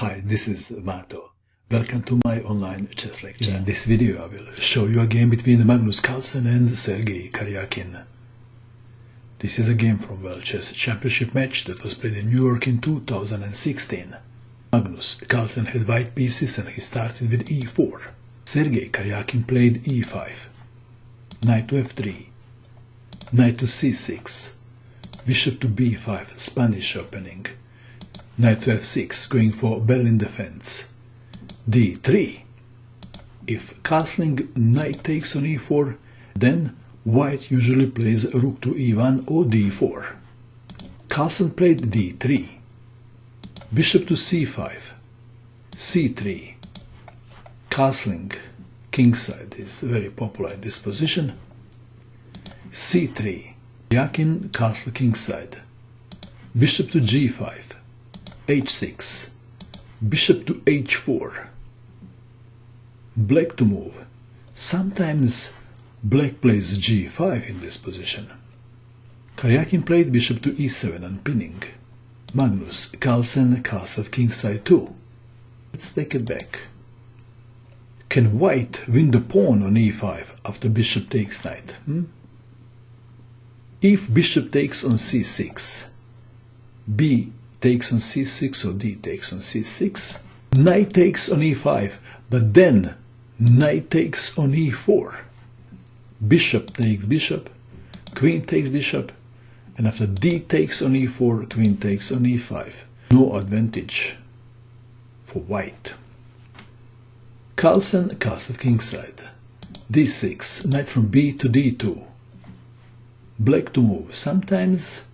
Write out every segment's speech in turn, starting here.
Hi, this is Mato. Welcome to my online chess lecture. In this video I will show you a game between Magnus Carlsen and Sergey Karjakin. This is a game from World Chess Championship match that was played in New York in 2016. Magnus Carlsen had white pieces and he started with e4. Sergey Karjakin played e5, knight to f3, knight to c6, bishop to b5, Spanish opening, knight to f6, going for Berlin defense, d3. If castling knight takes on e4, then white usually plays rook to e1 or d4. Carlsen played d3, bishop to c5, c3. Castling kingside is very popular in this position. c3. Karjakin castle kingside, bishop to g5, h6, bishop to h4. Black to move. Sometimes black plays g5 in this position. Karjakin played bishop to e7 and pinning. Magnus Carlsen castled kingside too. Let's take it back. Can white win the pawn on e5 after bishop takes knight? If bishop takes on c6, b takes on c6 or d takes on c6, knight takes on e5, but then knight takes on e4. Bishop takes bishop, queen takes bishop, and after d takes on e4, queen takes on e5. No advantage for white. Carlsen castled kingside, d6, knight from b to d2. Black to move. Sometimes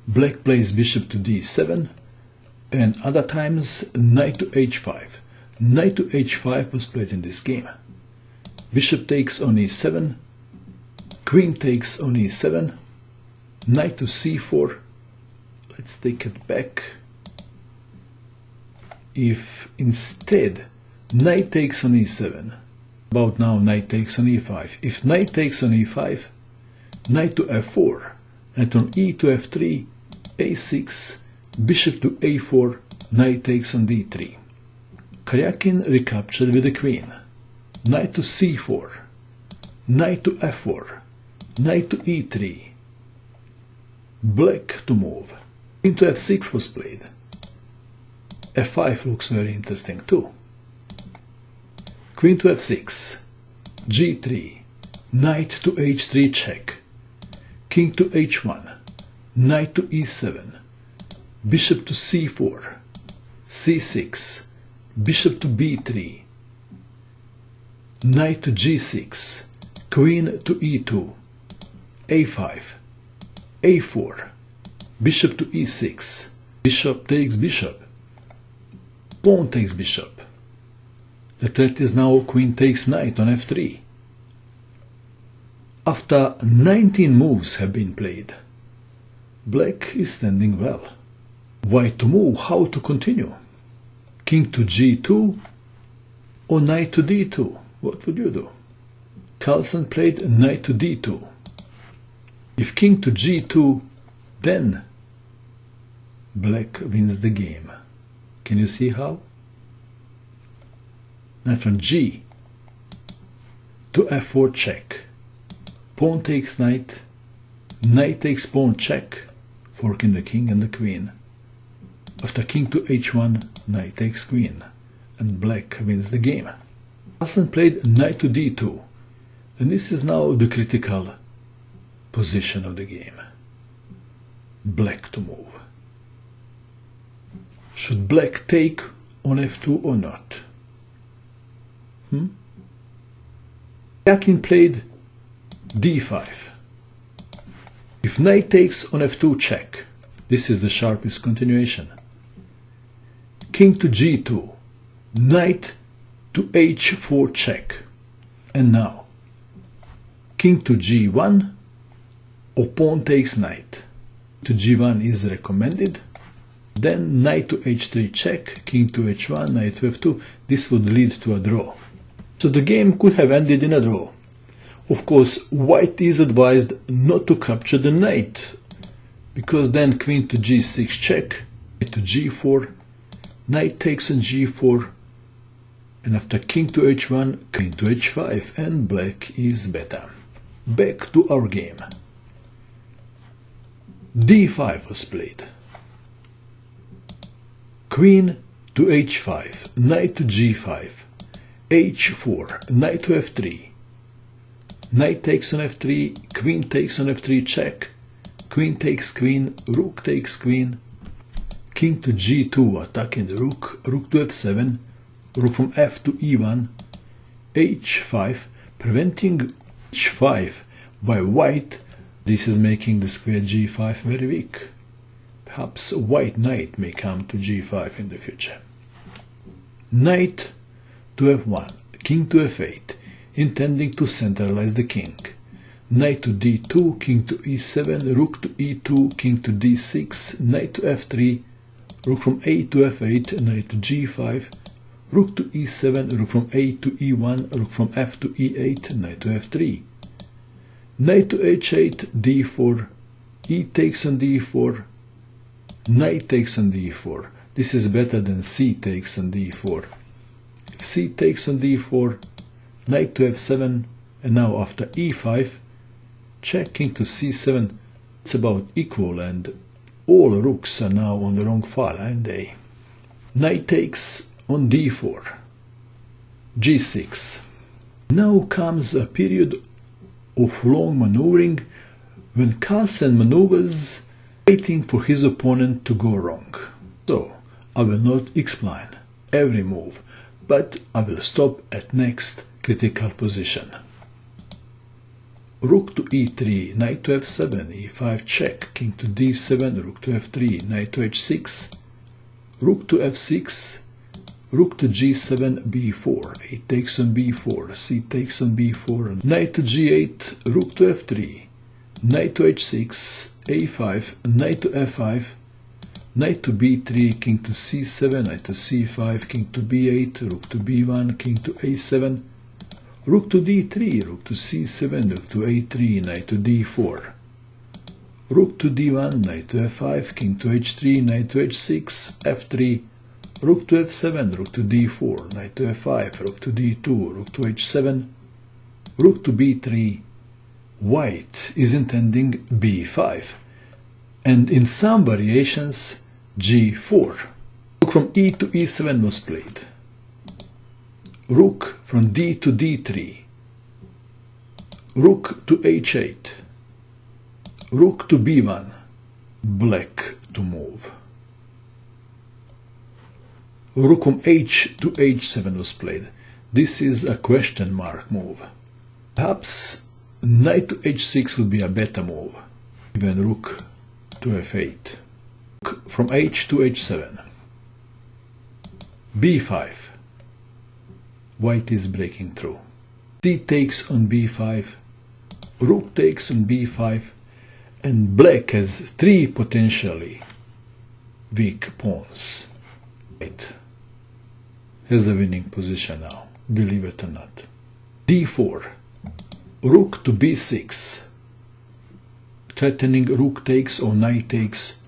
black plays bishop to d7 and other times knight to h5. Knight to h5 was played in this game. Bishop takes on e7, queen takes on e7, knight to c4. Let's take it back. If instead knight takes on e7, about now knight takes on e5. If knight takes on e5, knight to f4, knight on e to f3, a6, bishop to a4, knight takes on d3. Karjakin recaptured with the queen. Knight to c4, knight to f4, knight to e3. Black to move. Queen to f6 was played. f5 looks very interesting too. Queen to f6, g3, knight to h3 check, king to h1, knight to e7, bishop to c4, c6, bishop to b3, knight to g6, queen to e2, a5, a4, bishop to e6, bishop takes bishop, pawn takes bishop. The threat is now queen takes knight on f3. After 19 moves have been played, black is standing well. White to move, how to continue? King to g2 or knight to d2? What would you do? Carlsen played knight to d2. If king to g2, then black wins the game. Can you see how? Knight from g to f4 check. Pawn takes knight, knight takes pawn check, forking the king and the queen. After king to h1, knight takes queen, and black wins the game. Carlsen played knight to d2, and this is now the critical position of the game. Black to move. Should black take on f2 or not? Karjakin played d5. If knight takes on f2 check, this is the sharpest continuation. King to g2, knight to h4 check. And now, king to g1 or pawn takes knight. To g1 is recommended. Then knight to h3 check, king to h1, knight to f2. This would lead to a draw. So the game could have ended in a draw. Of course, white is advised not to capture the knight, because then queen to g6 check, knight to g4, knight takes on g4, and after king to h1, queen to h5, and black is better. Back to our game. d5 was played. Queen to h5, knight to g5, h4, knight to f3, knight takes on f3, queen takes on f3, check, queen takes queen, rook takes queen, king to g2, attacking the rook, rook to f7, rook from f to e1, h5, preventing h5 by white. This is making the square g5 very weak. Perhaps a white knight may come to g5 in the future. Knight to f1, king to f8, intending to centralize the king. Knight to d2, king to e7, rook to e2, king to d6, knight to f3, rook from a to f8, knight to g5, rook to e7, rook from a to e1, rook from f to e8, knight to f3. Knight to h8, d4, e takes on d4, knight takes on d4. This is better than c takes on d4. If c takes on d4, knight to f7, and now after e5, check, king to c7. It's about equal, and all rooks are now on the wrong file, aren't they? Knight takes on d4, g6. Now comes a period of long maneuvering when Carlsen maneuvers, waiting for his opponent to go wrong. So, I will not explain every move, but I will stop at next critical position. Rook to e3, knight to f7, e5 check, king to d7, rook to f3, knight to h6, rook to f6, rook to g7, b4, a takes on b4, c takes on b4, knight to g8, rook to f3, knight to h6, a5, knight to f5, knight to b3, king to c7, knight to c5, king to b8, rook to b1, king to a7, rook to d3, rook to c7, rook to a3, knight to d4, rook to d1, knight to f5, king to h3, knight to h6, f3, rook to f7, rook to d4, knight to f5, rook to d2, rook to h7, rook to b3. White is intending b5, and in some variations g4. Rook from e to e7 was played. Rook from d to d3. Rook to h8. Rook to b1. Black to move. Rook from h to h7 was played. This is a question mark move. Perhaps knight to h6 would be a better move. Even rook to f8. Rook from h to h7. b5. White is breaking through. C takes on b5. Rook takes on b5. And black has three potentially weak pawns. White has a winning position now, believe it or not. d4. Rook to b6. Threatening rook takes or knight takes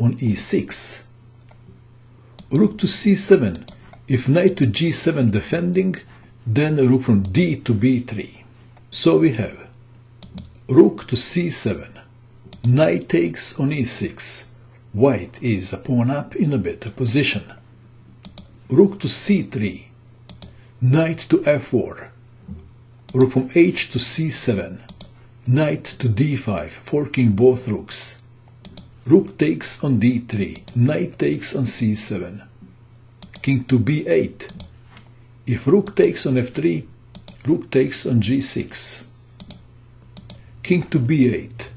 on e6. Rook to c7. If knight to g7 defending, then rook from d to b3. So we have rook to c7. Knight takes on e6. White is a pawn up in a better position. Rook to c3. Knight to f4. Rook from h to c7. Knight to d5, forking both rooks. Rook takes on d3. Knight takes on c7. King to b8. If rook takes on f3, rook takes on g6. King to b8.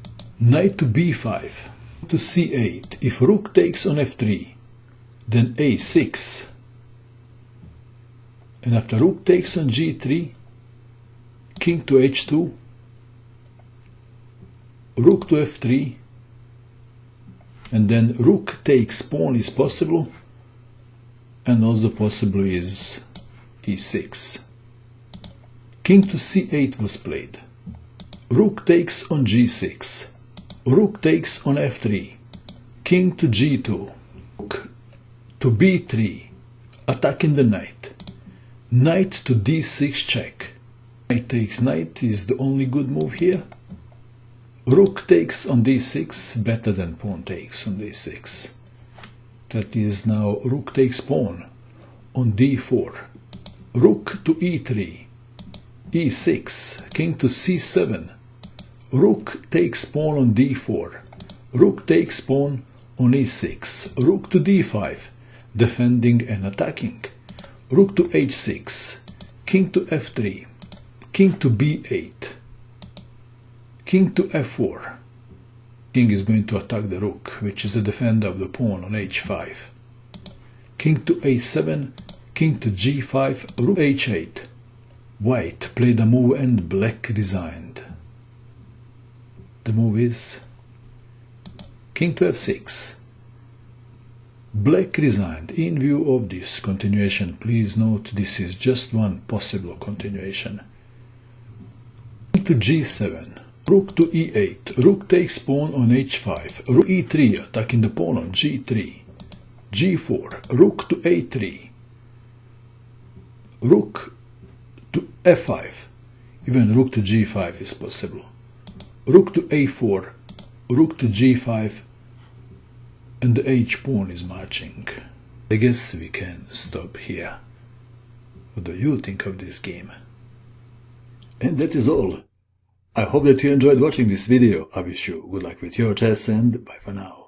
Knight to b5. To c8. If rook takes on f3, then a6. And after rook takes on g3, king to h2, rook to f3, and then rook takes pawn is possible, and also possible is e6. King to c8 was played. Rook takes on g6. Rook takes on f3. King to g2. Rook to b3, attacking the knight. Knight to d6 check. Knight takes knight is the only good move here. Rook takes on d6, better than pawn takes on d6. That is now rook takes pawn on d4. Rook to e3, e6, king to c7. Rook takes pawn on d4. Rook takes pawn on e6. Rook to d5, defending and attacking. Rook to h6. King to f3. King to b8. King to f4. King is going to attack the rook, which is the defender of the pawn on h5. King to a7. King to g5. Rook h8. White played a move and black resigned. The move is king to f6. Black resigned. In view of this continuation, please note this is just one possible continuation. King to g7. Rook to e8. Rook takes pawn on h5. Rook e3, attacking the pawn on g3. g4. Rook to a3. Rook to f5. Even rook to g5 is possible. Rook to a4. Rook to g5. And the h-pawn is marching. I guess we can stop here. What do you think of this game? And that is all. I hope that you enjoyed watching this video. I wish you good luck with your chess and bye for now.